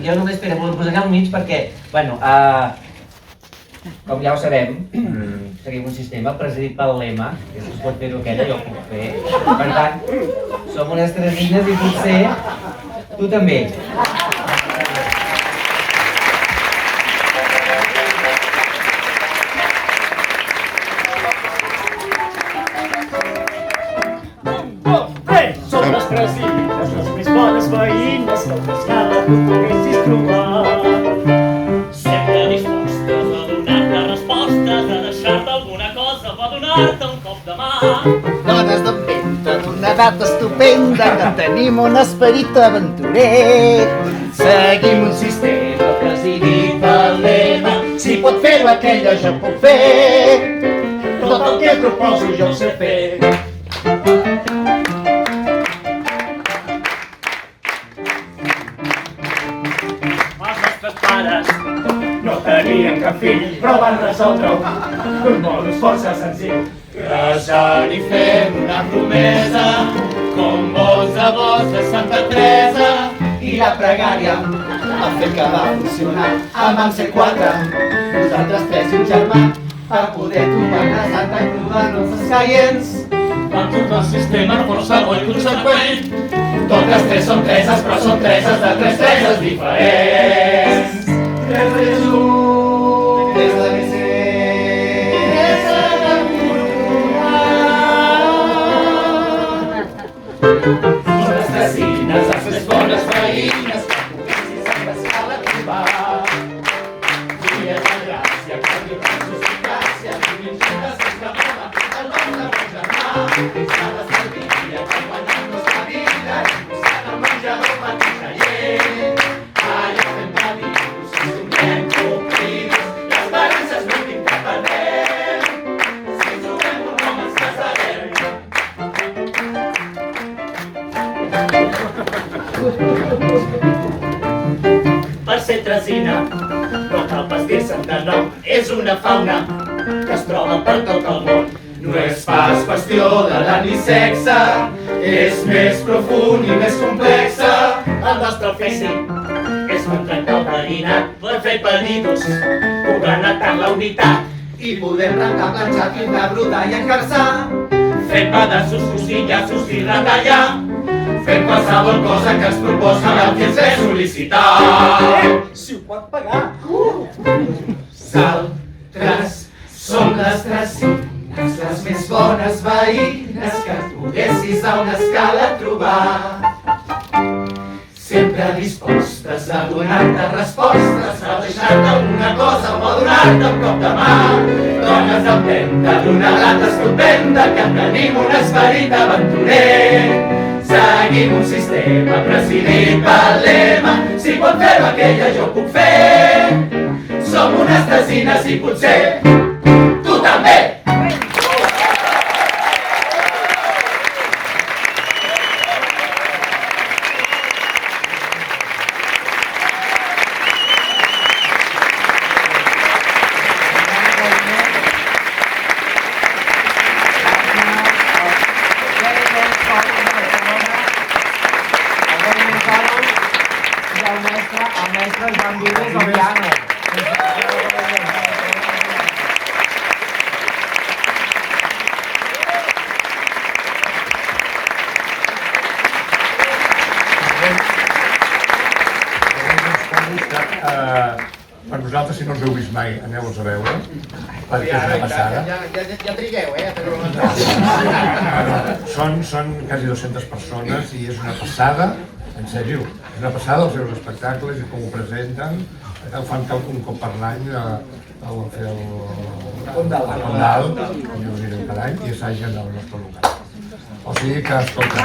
Jo només, espera, m'ho posaré al mig perquè, bueno, com ja ho sabem, seguim un sistema presidit pel lema, que si es pot fer-ho aquella, jo ho puc fer. Per tant, som unes tresines i potser tu també. Som les tresines, les més bones veïnes que l'escala tu poguessis trobar. Sempre dispostes a donar-te respostes, a deixar-te alguna cosa o a donar-te un cop de mà. Dones d'empenta d'una edat estupenda que tenim un esperit aventurer. Seguim un sistema presidit pel lema, si pot fer-ho aquella jo puc fer. Tot el que proposo jo ho sé fer. No tenien cap fill, però van resoldre-ho d'un modus força senzill. Casar i fem una promesa, com bons devots de Santa Teresa, i la pregària va fer que va funcionar amb en C4. Nosaltres tres i un germà, per poder trobar una santa i trobar els escaients. Vam trobar un sistema força bo i conseqüent. Totes tres són treses, però són treses de tres treses diferents. Tres tres un, des de l'ABC. Són les tresines, les més bones veïnes, que poguessis amb l'escala trobar. Dies de gràcia, que viuen suficàcia, vivim juntes des que vola, el nom de bon germà. Sales del dia, que guanyant-nos la vida, i buscant el menjador petit taller. Allà fem patir-nos, si somiem complir-nos, l'esperança és l'últim que perdem. Si trobem un home ens casarem. Per ser tresina, no cal pas dir-se'n de nom. És una fauna que es troba per tot el món. No és pas qüestió d'edat ni sexe, és més profund i més complexa. El nostre ofici és com trencar el veïnat, per fer pedidos, pugant tant la unitat. I podem rentar, planxar, pintar, brotar i encarçar. Fem pedaços, fusillassos i retallar. Fem qualsevol cosa que ens proposa el que ens ve sol·licitar. Si ho pot pagar. Nosaltres som les tresines, les més bones veïnes que et poguessis a una escala trobar. Sempre dispostes a donar-te respostes, a deixar-te alguna cosa o a donar-te un cop de mà. Dones d'empenta d'una edat estupenda que tenim un esperit aventurer. Seguim un sistema presidit pel lema, si pot fer-ho aquella jo puc fer. Som unes tresines i potser tu també. El mestre Joan Vives al piano. Per vosaltres, si no els heu vist mai, aneu-los a veure, perquè és una passada. Ja trigueu, però... Són quasi 200 persones i és una passada, en sèrio, és una passada els seus espectacles i com ho presenten. Ho fan un cop per l'any, ho van fer el Condal, com us direm cada any, i assagen al nostre local. O sigui que, escolta...